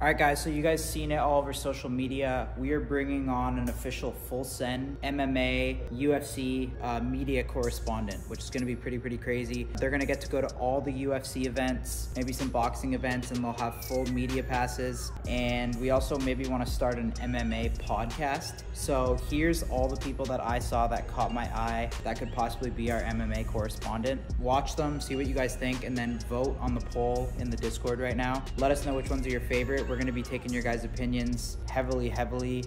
All right, guys, so you guys seen it all over social media. We are bringing on an official FULLSEND MMA UFC media correspondent, which is going to be pretty crazy. They're going to get to go to all the UFC events, maybe some boxing events, and they'll have full media passes. And we also maybe want to start an MMA podcast. So here's all the people that I saw that caught my eye that could possibly be our MMA correspondent. Watch them, see what you guys think, and then vote on the poll in the Discord right now. Let us know which ones are your favorite. We're going to be taking your guys' opinions heavily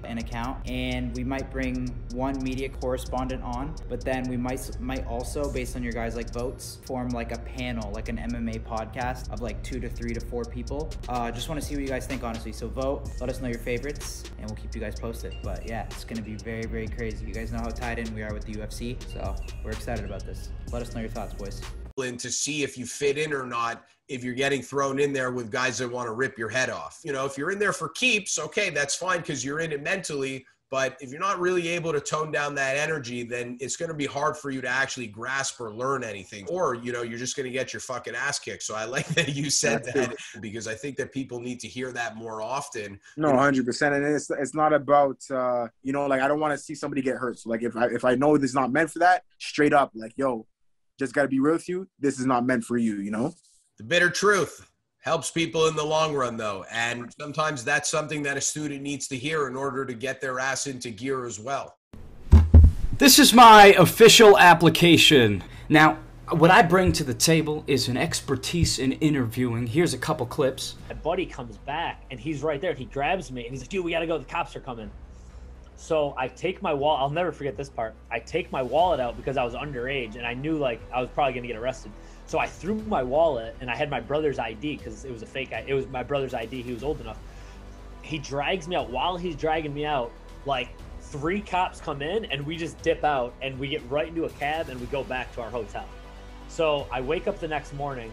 in account, and we might bring one media correspondent on, but then we might also, based on your guys' votes, form a panel, an MMA podcast of 2 to 3 to 4 people. Just want to see what you guys think, honestly. So vote, let us know your favorites, and we'll keep you guys posted. But yeah, it's going to be very crazy. You guys know how tied in we are with the UFC, so we're excited about this. Let us know your thoughts, boys. And to see if you fit in or not, if you're getting thrown in there with guys that want to rip your head off. If you're in there for keeps, okay, that's fine because you're in it mentally. But if you're not really able to tone down that energy, then it's going to be hard for you to actually grasp or learn anything. Or, you're just going to get your fucking ass kicked. So I like that you said that, because I think that people need to hear that more often. No, 100%. And it's not about, I don't want to see somebody get hurt. So if I know this is not meant for that, straight up, yo, just got to be real with you. This is not meant for you, The bitter truth helps people in the long run, though. And sometimes that's something that a student needs to hear in order to get their ass into gear as well. This is my official application. Now, what I bring to the table is an expertise in interviewing. Here's a couple clips. My buddy comes back, and he's right there. He grabs me, and he's like, dude, we got to go. The cops are coming. So I take my wallet. I'll never forget this part. I take my wallet out because I was underage, and I knew I was probably going to get arrested. So I threw my wallet, and I had my brother's ID because it was a fake ID. It was my brother's ID. He was old enough. He drags me out. While he's dragging me out, 3 cops come in, and we just dip out, and we get right into a cab, and we go back to our hotel. So I wake up the next morning.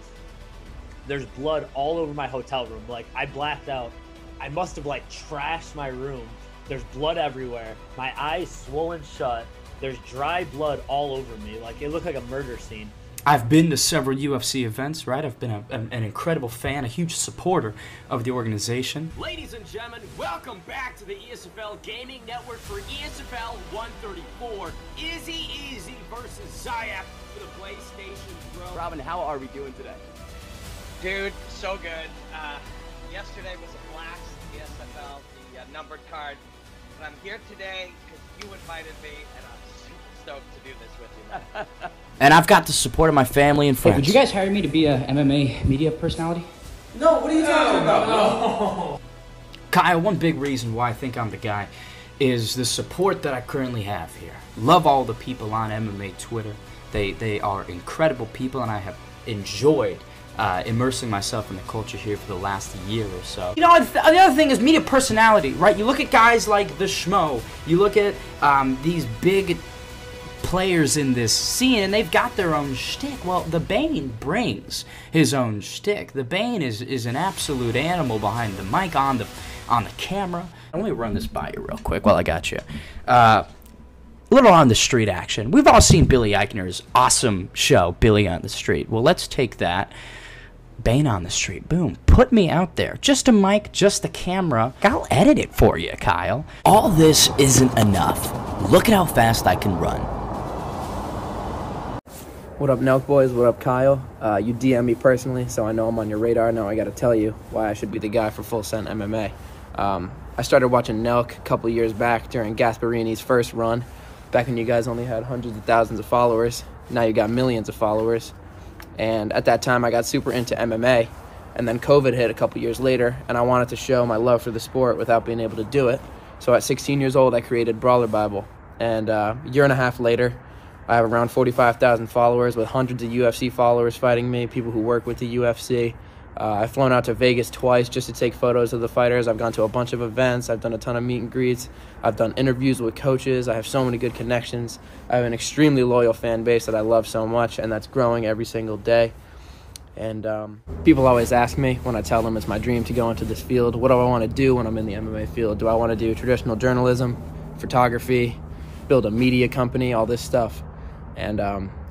There's blood all over my hotel room. I blacked out. I must have trashed my room. There's blood everywhere. My eyes swollen shut. There's dry blood all over me. It looked like a murder scene. I've been to several UFC events, right? I've been an incredible fan, a huge supporter of the organization. Ladies and gentlemen, welcome back to the ESFL Gaming Network for ESFL 134. Easy versus Zayap for the PlayStation Pro. Robin, how are we doing today? Dude, so good. Yesterday was a blast, ESFL, the numbered card. But I'm here today because you invited me, and I'm super stoked to do this with you, man. And I've got the support of my family and friends. Hey, would you guys hire me to be a MMA media personality? No, what are you talking about? No. Kyle, one big reason why I think I'm the guy is the support that I currently have here. Love all the people on MMA Twitter. They are incredible people, and I have enjoyed immersing myself in the culture here for the last year or so. The other thing is media personality, right? You look at guys like the Schmo. You look at these big players in this scene, and they've got their own shtick. Well, the Bane brings his own shtick. The Bane is an absolute animal behind the mic, on the camera. Let me run this by you real quick while I got you. A little on the street action. We've all seen Billy Eichner's awesome show, Billy on the Street. Well, let's take that. Bane on the street. Boom. Put me out there. Just a mic, just the camera. I'll edit it for you, Kyle. All this isn't enough. Look at how fast I can run. What up, Nelk boys? What up, Kyle? You DM me personally, so I know I'm on your radar. Now I got to tell you why I should be the guy for FULLSEND MMA. I started watching Nelk a couple years back during Gasparini's first run. Back when you guys only had hundreds of thousands of followers. Now you got millions of followers. And at that time, I got super into MMA. And then COVID hit a couple years later, and I wanted to show my love for the sport without being able to do it. So at 16 years old, I created Brawler Bible. And a year and a half later, I have around 45,000 followers with hundreds of UFC followers fighting me, people who work with the UFC. I've flown out to Vegas twice just to take photos of the fighters. I've gone to a bunch of events. I've done a ton of meet and greets. I've done interviews with coaches. I have so many good connections. I have an extremely loyal fan base that I love so much, and that's growing every single day. And people always ask me when I tell them it's my dream to go into this field, what do I want to do when I'm in the MMA field? Do I want to do traditional journalism, photography, build a media company, all this stuff? And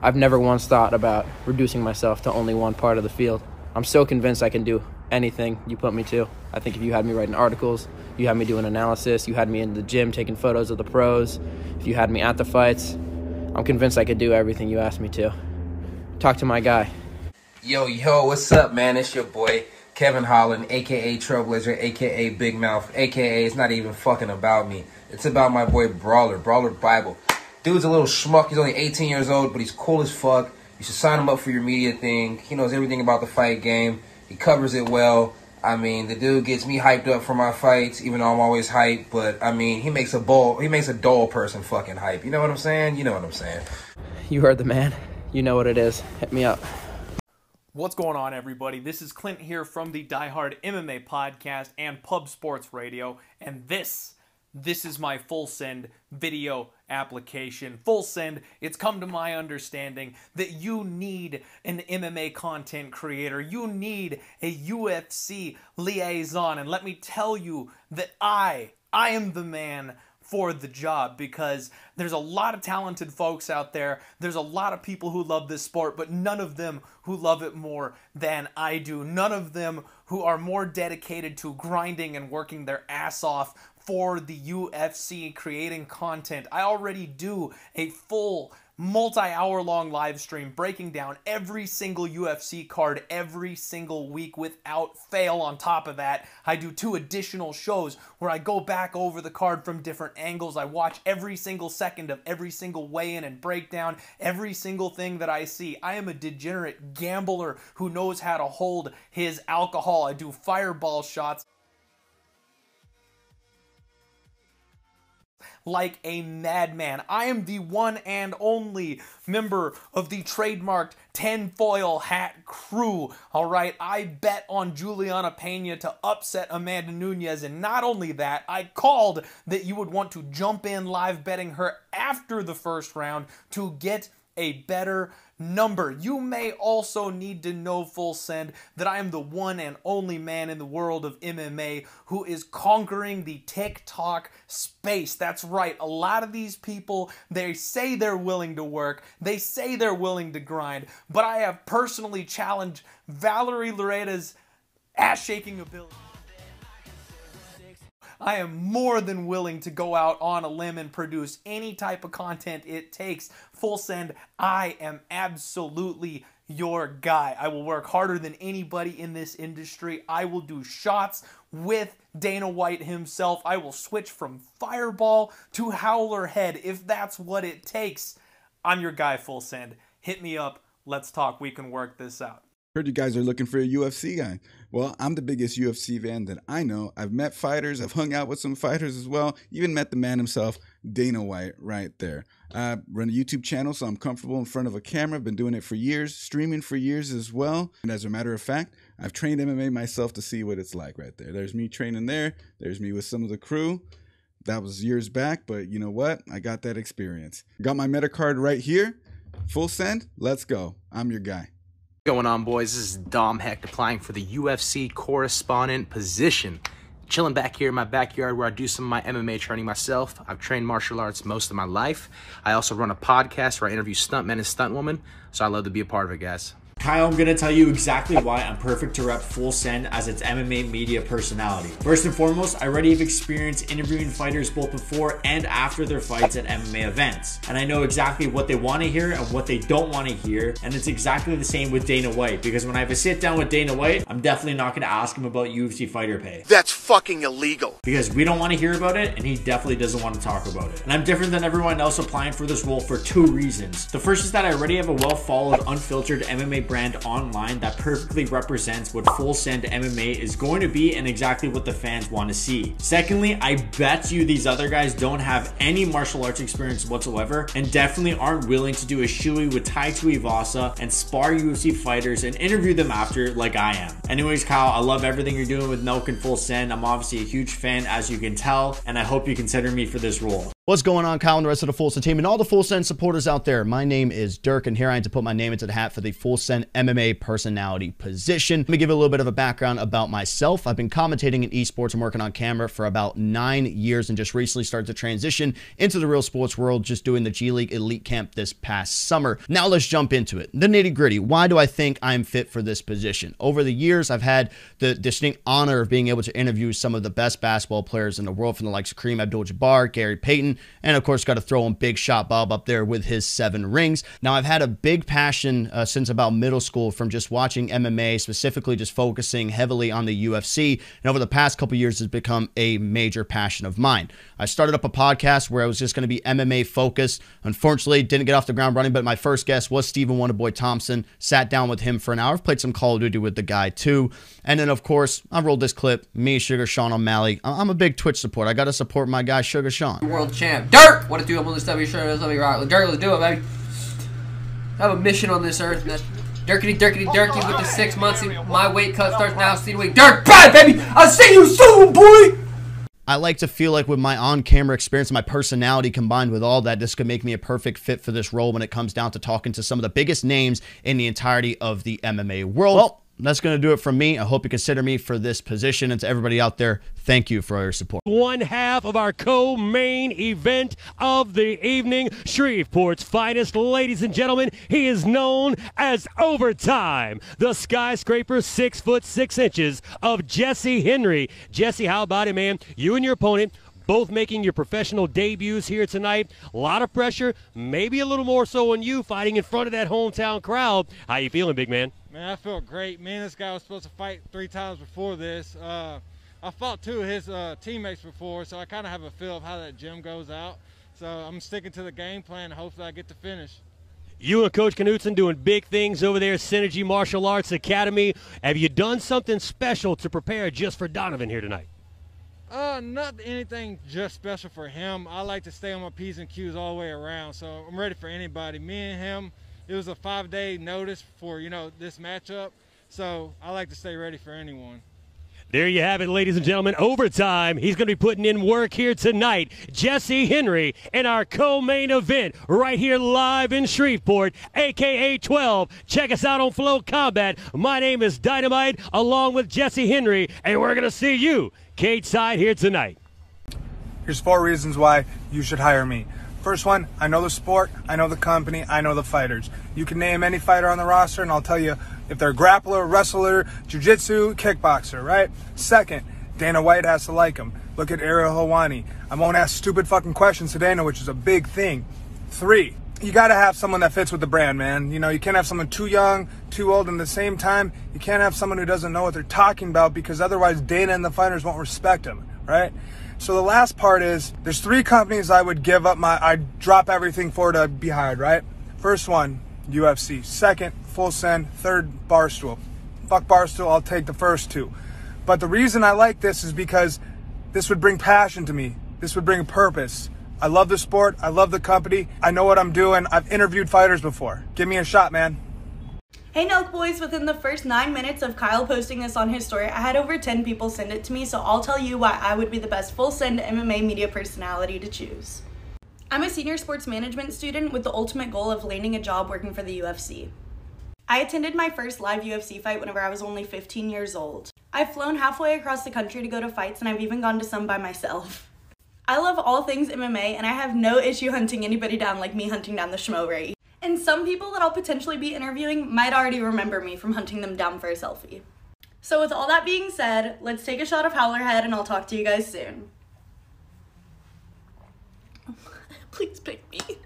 I've never once thought about reducing myself to only one part of the field. I'm so convinced I can do anything you put me to. I think if you had me writing articles, you had me doing analysis, you had me in the gym taking photos of the pros, if you had me at the fights, I'm convinced I could do everything you asked me to. Talk to my guy. Yo, what's up, man? It's your boy, Kevin Holland, a.k.a. Trailblazer, a.k.a. Big Mouth, a.k.a. it's not even fucking about me. It's about my boy Brawler Bible. Dude's a little schmuck. He's only 18 years old, but he's cool as fuck. You should sign him up for your media thing. He knows everything about the fight game. He covers it well. I mean, the dude gets me hyped up for my fights, even though I'm always hyped. But, I mean, he makes a dull person fucking hype. You know what I'm saying? You know what I'm saying. You heard the man. You know what it is. Hit me up. What's going on, everybody? This is Clint here from the Die Hard MMA podcast and Pub Sports Radio, and this is my FULLSEND video application. FULLSEND, it's come to my understanding that you need an MMA content creator. You need a UFC liaison, and let me tell you that I am the man for the job, because there's a lot of talented folks out there. There's a lot of people who love this sport, but none of them who love it more than I do. None of them who are more dedicated to grinding and working their ass off for the UFC, creating content. I already do a full multi-hour long live stream breaking down every single UFC card every single week without fail. On top of that, I do 2 additional shows where I go back over the card from different angles. I watch every single second of every single weigh-in and break down every single thing that I see. I am a degenerate gambler who knows how to hold his alcohol. I do fireball shots like a madman. I am the one and only member of the trademarked tinfoil hat crew. All right, I bet on Juliana Pena to upset Amanda Nunes, and not only that, I called that you would want to jump in live betting her after the first round to get a better number. You may also need to know, FULLSEND, that I am the one and only man in the world of MMA who is conquering the TikTok space. That's right. A lot of these people, they say they're willing to work. They say they're willing to grind. But I have personally challenged Valerie Loreda's ass-shaking ability. I am more than willing to go out on a limb and produce any type of content it takes. FULLSEND, I am absolutely your guy. I will work harder than anybody in this industry. I will do shots with Dana White himself. I will switch from Fireball to Howler Head if that's what it takes. I'm your guy, FULLSEND. Hit me up. Let's talk. We can work this out. Heard you guys are looking for a UFC guy. Well, I'm the biggest UFC fan that I know. I've met fighters. I've hung out with some fighters as well. Even met the man himself, Dana White, right there. I run a YouTube channel, so I'm comfortable in front of a camera. I've been doing it for years, streaming for years as well. And as a matter of fact, I've trained MMA myself to see what it's like right there. There's me training there. There's me with some of the crew. That was years back, but you know what? I got that experience. Got my meta card right here. FULLSEND, let's go. I'm your guy. What's going on, boys? This is Dom Hecht applying for the UFC correspondent position. Chilling back here in my backyard where I do some of my MMA training myself. I've trained martial arts most of my life. I also run a podcast where I interview stuntmen and stuntwomen, so I love to be a part of it, guys. Kyle, I'm going to tell you exactly why I'm perfect to rep FULLSEND as its MMA media personality. First and foremost, I already have experience interviewing fighters both before and after their fights at MMA events. And I know exactly what they want to hear and what they don't want to hear. And it's exactly the same with Dana White, because when I have a sit down with Dana White, I'm definitely not going to ask him about UFC fighter pay. That's fucking illegal. Because we don't want to hear about it, and he definitely doesn't want to talk about it. And I'm different than everyone else applying for this role for 2 reasons. The first is that I already have a well-followed, unfiltered MMA brand online that perfectly represents what FULLSEND MMA is going to be and exactly what the fans want to see. Secondly, I bet you these other guys don't have any martial arts experience whatsoever and definitely aren't willing to do a shoey with Tai Tuivasa and spar UFC fighters and interview them after like I am. Anyways, Kyle, I love everything you're doing with Nelk and FULLSEND. I'm obviously a huge fan, as you can tell, and I hope you consider me for this role. What's going on, Kyle and the rest of the Full Send team and all the Full Send supporters out there? My name is Dirk, and here I am to put my name into the hat for the Full Send MMA personality position. Let me give you a little bit of a background about myself. I've been commentating in esports and working on camera for about 9 years and just recently started to transition into the real sports world, just doing the G League Elite Camp this past summer. Now let's jump into it. The nitty gritty. Why do I think I'm fit for this position? Over the years, I've had the distinct honor of being able to interview some of the best basketball players in the world, from the likes of Kareem Abdul-Jabbar, Gary Payton, and of course got to throw in Big Shot Bob up there with his 7 rings. Now I've had a big passion since about middle school from just watching MMA, specifically just focusing heavily on the UFC, and over the past couple years has become a major passion of mine. I started up a podcast where I was just going to be MMA focused. Unfortunately, didn't get off the ground running, but my first guest was Stephen Wonderboy Thompson. Sat down with him for an hour. I've played some Call of Duty with the guy too. And then of course, I rolled this clip, me, Sugar Shawn O'Malley. I'm a big Twitch supporter. I got to support my guy, Sugar Shawn. World champ. Dirk! What it do? I'm on this W shirt. Let me rock. Dirk, let's do it, baby. I have a mission on this earth, man. Dirkity, dirkity, dirky with the 6 months. My weight cut starts now. See the week. Dirk, bye, baby! I'll see you soon, boy! I like to feel like with my on-camera experience and my personality combined with all that, this could make me a perfect fit for this role when it comes down to talking to some of the biggest names in the entirety of the MMA world. Well, that's going to do it from me. I hope you consider me for this position. And to everybody out there, thank you for all your support. One half of our co-main event of the evening, Shreveport's finest, ladies and gentlemen. He is known as Overtime, the skyscraper 6'6" of Jesse Henry. Jesse, how about it, man? You and your opponent both making your professional debuts here tonight. A lot of pressure, maybe a little more so on you, fighting in front of that hometown crowd. How you feeling, big man? Man, I feel great. Me and this guy was supposed to fight 3 times before this. I fought 2 of his teammates before, so I kind of have a feel of how that gym goes out. So I'm sticking to the game plan, and hopefully I get to finish. You and Coach Knutson doing big things over there at Synergy Martial Arts Academy. Have you done something special to prepare just for Donovan here tonight? Not anything just special for him. I like to stay on my P's and Q's all the way around, so I'm ready for anybody. Me and him, it was a 5-day notice for, this matchup, so I like to stay ready for anyone. There you have it, ladies and gentlemen. Overtime. He's going to be putting in work here tonight. Jesse Henry in our co-main event right here live in Shreveport, a.k.a. 12. Check us out on Flow Combat. My name is Dynamite, along with Jesse Henry, and we're going to see you cage side here tonight. Here's 4 reasons why you should hire me. First one, I know the sport, I know the company, I know the fighters. You can name any fighter on the roster and I'll tell you if they're a grappler, wrestler, jiu-jitsu, kickboxer, right? Second, Dana White has to like him. Look at Ariel Helwani. I won't ask stupid fucking questions to Dana, which is a big thing. 3, you got to have someone that fits with the brand, man. You can't have someone too young, too old, and at the same time, you can't have someone who doesn't know what they're talking about, because otherwise Dana and the fighters won't respect him, right? So the last part is, there's 3 companies I would I'd drop everything for to be hired, right? First one, UFC. Second, Full Send. Third, Barstool. Fuck Barstool, I'll take the first 2. But the reason I like this is because this would bring passion to me. This would bring purpose. I love the sport. I love the company. I know what I'm doing. I've interviewed fighters before. Give me a shot, man. Hey Nelk boys, within the first 9 minutes of Kyle posting this on his story, I had over 10 people send it to me, so I'll tell you why I would be the best Full Send MMA media personality to choose. I'm a senior sports management student with the ultimate goal of landing a job working for the UFC. I attended my first live UFC fight whenever I was only 15 years old. I've flown halfway across the country to go to fights, and I've even gone to some by myself. I love all things MMA, and I have no issue hunting anybody down like me hunting down the schmo Ray. And some people that I'll potentially be interviewing might already remember me from hunting them down for a selfie. So with all that being said, let's take a shot of Howlerhead and I'll talk to you guys soon. Please pick me.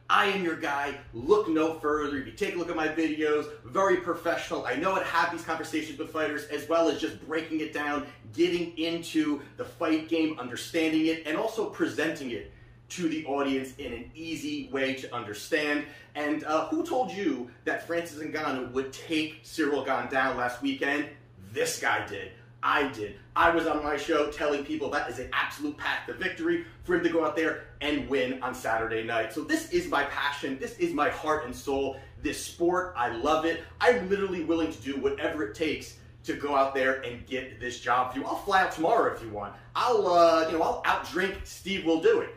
I am your guy. Look no further. If you take a look at my videos, very professional. I know how to have these conversations with fighters, as well as just breaking it down, getting into the fight game, understanding it, and also presenting it to the audience in an easy way to understand. And who told you that Francis Ngannou would take Cyril Gane down last weekend? This guy did. I did. I was on my show telling people that is an absolute path to victory for him to go out there and win on Saturday night. So this is my passion. This is my heart and soul. This sport, I love it. I'm literally willing to do whatever it takes to go out there and get this job for you. I'll fly out tomorrow if you want. I'll outdrink Steve Will Do It.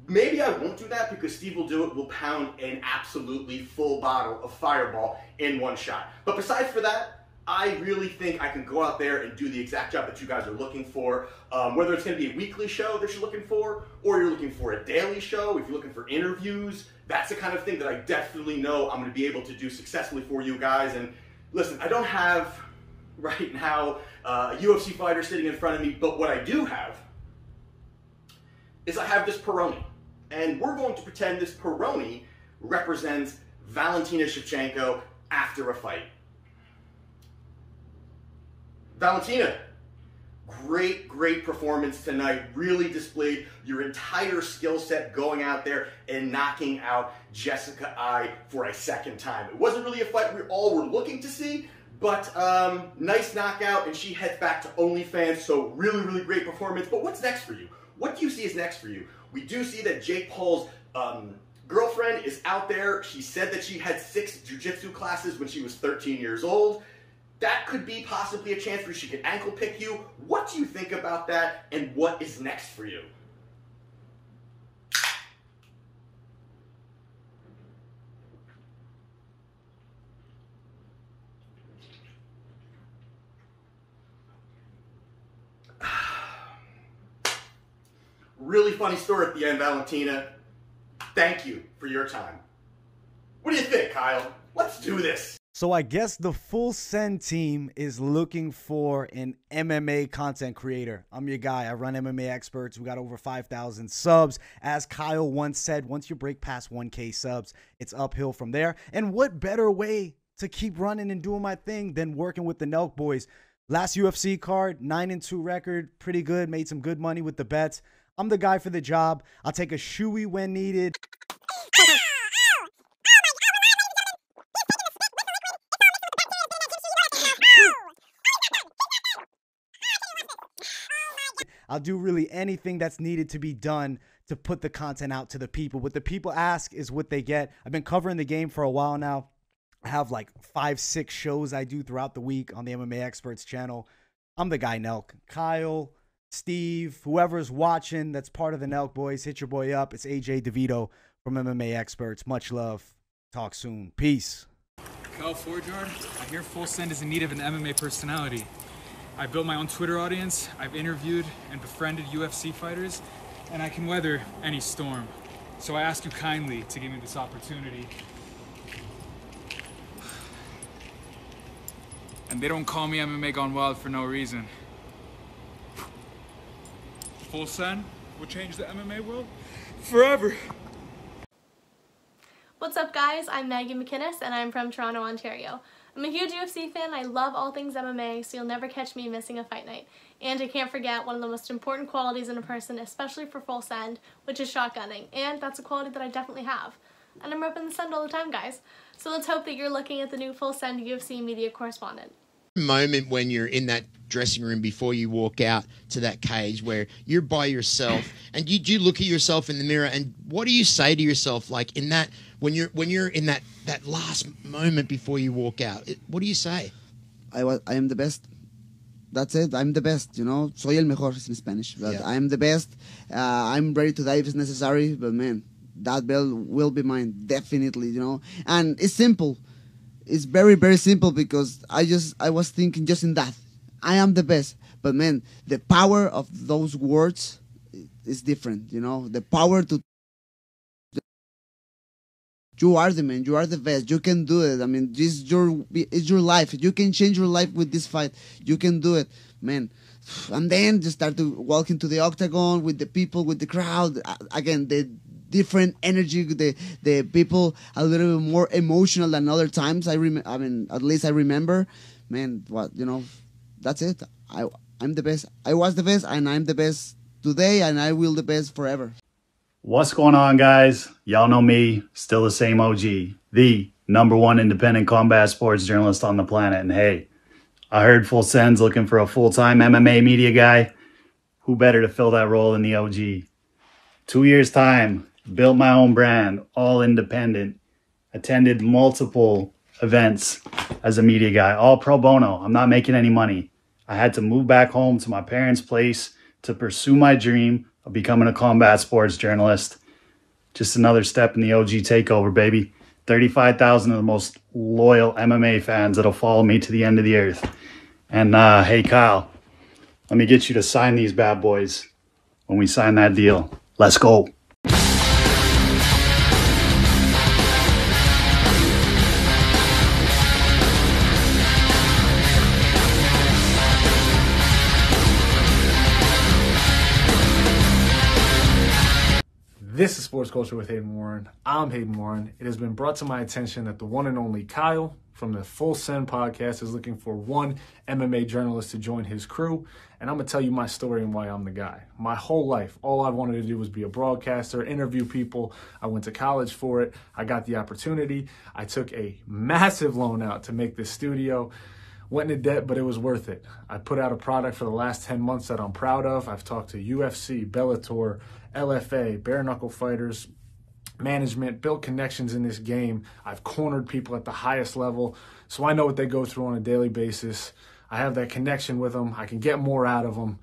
Maybe I won't do that because Steve will do it. We'll pound an absolutely full bottle of Fireball in one shot. But besides for that, I really think I can go out there and do the exact job that you guys are looking for. Whether it's going to be a weekly show that you're looking for, or you're looking for a daily show, if you're looking for interviews, that's the kind of thing that I definitely know I'm going to be able to do successfully for you guys. And listen, I don't have right now a UFC fighter sitting in front of me, but what I do have is I have this Peroni. And we're going to pretend this Peroni represents Valentina Shevchenko after a fight. Valentina, great performance tonight. Really displayed your entire skill set going out there and knocking out Jessica Ai for a second time. It wasn't really a fight we all were looking to see, but nice knockout, and she heads back to OnlyFans, so really great performance. But what's next for you? What do you see is next for you? We do see that Jake Paul's girlfriend is out there. She said that she had 6 jiu-jitsu classes when she was 13 years old. That could be possibly a chance where she could ankle pick you. What do you think about that, and what is next for you? Really funny story at the end, Valentina. Thank you for your time. What do you think, Kyle? Let's do this. So I guess the Full Send team is looking for an MMA content creator. I'm your guy. I run MMA Experts. We got over 5,000 subs. As Kyle once said, once you break past 1K subs, it's uphill from there. And what better way to keep running and doing my thing than working with the Nelk boys? Last UFC card, 9-2 record, pretty good. Made some good money with the bets. I'm the guy for the job. I'll take a shoey when needed. I'll do really anything that's needed to be done to put the content out to the people. What the people ask is what they get. I've been covering the game for a while now. I have like 5-6 shows I do throughout the week on the MMA Experts channel. I'm the guy, Nelk. Kyle, Steve, whoever's watching that's part of the Nelk boys, hit your boy up. It's AJ DeVito from MMA Experts. Much love. Talk soon. Peace. Kyle Forjard, I hear Full Send is in need of an MMA personality. I built my own Twitter audience, I've interviewed and befriended UFC fighters, and I can weather any storm. So I ask you kindly to give me this opportunity. And they don't call me MMA Gone Wild for no reason. Full Send will change the MMA world forever. What's up, guys? I'm Maggie Macinnis, and I'm from Toronto, Ontario. I'm a huge UFC fan. I love all things MMA, so you'll never catch me missing a fight night. And I can't forget one of the most important qualities in a person, especially for Full Send, which is shotgunning. And that's a quality that I definitely have. And I'm repping the Send all the time, guys. So let's hope that you're looking at the new Full Send UFC media correspondent. Moment when you're in that dressing room before you walk out to that cage where you're by yourself and you do look at yourself in the mirror, and what do you say to yourself, like in that when you're in that last moment before you walk out? What do you say? I am the best. That's it. I'm the best, you know. Soy el mejor in Spanish. But yeah. I'm the best. I'm ready to die if it's necessary, but man, that belt will be mine, definitely, you know. And it's simple. It's very simple, because I was thinking just in that. I am the best. But man, the power of those words is different, you know. The power to... You are the man. You are the best. You can do it. I mean, it's your life. You can change your life with this fight. You can do it, man. And then just start to walk into the octagon with the people, with the crowd. Again, the different energy. The people a little bit more emotional than other times. I mean, at least I remember. Man, what, you know, that's it. I'm the best. I was the best, and I'm the best today, and I will the best forever. What's going on, guys? Y'all know me, still the same OG, the #1 independent combat sports journalist on the planet. And hey, I heard Full Send's looking for a full-time MMA media guy. Who better to fill that role than the OG? 2 years' time, built my own brand, all independent, attended multiple events as a media guy, all pro bono. I'm not making any money. I had to move back home to my parents' place to pursue my dream of becoming a combat sports journalist. Just another step in the OG takeover, baby. 35,000 of the most loyal MMA fans that'll follow me to the end of the earth. And hey, Kyle, let me get you to sign these bad boys when we sign that deal. Let's go. This is Sports Culture with Hayden Warren. I'm Hayden Warren. It has been brought to my attention that the one and only Kyle from the Full Send podcast is looking for one MMA journalist to join his crew. And I'm going to tell you my story and why I'm the guy. My whole life, all I wanted to do was be a broadcaster, interview people. I went to college for it. I got the opportunity. I took a massive loan out to make this studio. Went into debt, but it was worth it. I put out a product for the last 10 months that I'm proud of. I've talked to UFC, Bellator, LFA, bare knuckle fighters, management, built connections in this game. I've cornered people at the highest level, so I know what they go through on a daily basis. I have that connection with them. I can get more out of them,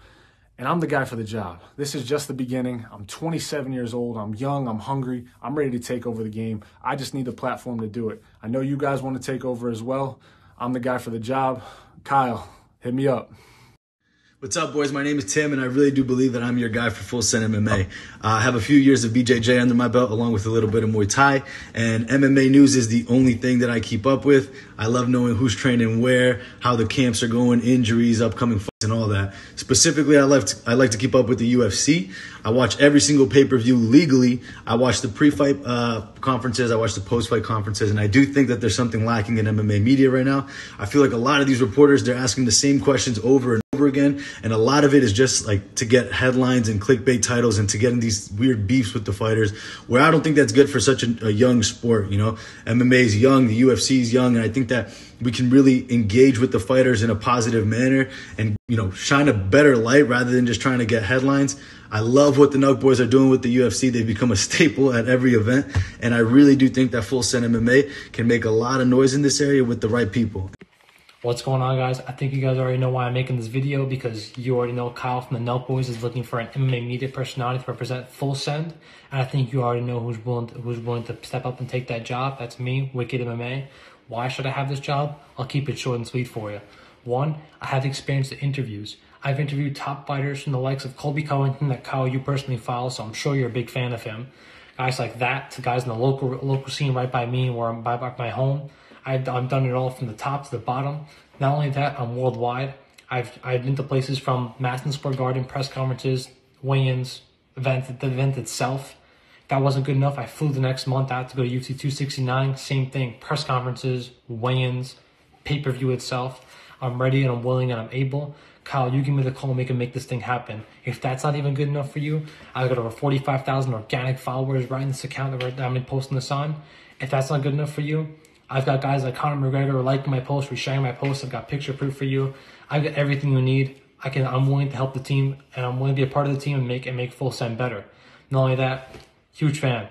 and I'm the guy for the job. This is just the beginning. I'm 27 years old. I'm young. I'm hungry. I'm ready to take over the game. I just need the platform to do it. I know you guys want to take over as well. I'm the guy for the job. Kyle, hit me up. What's up, boys? My name is Tim, and I really do believe that I'm your guy for Full Send MMA. I have a few years of BJJ under my belt, along with a little bit of Muay Thai, and MMA news is the only thing that I keep up with. I love knowing who's training where, how the camps are going, injuries, upcoming fights, and all that. Specifically, I like to keep up with the UFC. I watch every single pay-per-view legally. I watch the pre-fight conferences. I watch the post-fight conferences, and I do think that there's something lacking in MMA media right now. I feel like a lot of these reporters, they're asking the same questions over and over again, and a lot of it is just like to get headlines and clickbait titles and to get in these weird beefs with the fighters, where I don't think that's good for such a young sport. You know, MMA is young, the UFC is young, and I think that we can really engage with the fighters in a positive manner and, you know, shine a better light rather than just trying to get headlines. I love what the Nuck Boys are doing with the UFC. They've become a staple at every event, and I really do think that Full Send MMA can make a lot of noise in this area with the right people. What's going on, guys? I think you guys already know why I'm making this video, because you already know Kyle from the Nelk Boys is looking for an MMA media personality to represent Full Send, and I think you already know who's willing to step up and take that job. That's me, Wicked MMA. Why should I have this job? I'll keep it short and sweet for you. One, I have the experience to interviews. I've interviewed top fighters from the likes of Colby Covington that Kyle you personally follow, so I'm sure you're a big fan of him. Guys like that, to guys in the local scene right by me, where I'm by my home. I've done it all from the top to the bottom. Not only that, I'm worldwide. I've been to places from Madison Square Garden, press conferences, weigh-ins, the event itself. If that wasn't good enough, I flew the next month out to go to UFC 269. Same thing, press conferences, weigh-ins, pay-per-view itself. I'm ready and I'm willing and I'm able. Kyle, you give me the call and we can make this thing happen. If that's not even good enough for you, I've got over 45,000 organic followers right in this account that I'm posting this on. If that's not good enough for you, I've got guys like Conor McGregor liking my post, resharing my post. I've got picture proof for you. I've got everything you need. I'm willing to help the team, and I'm willing to be a part of the team and make Full Send better. Not only that, huge fan.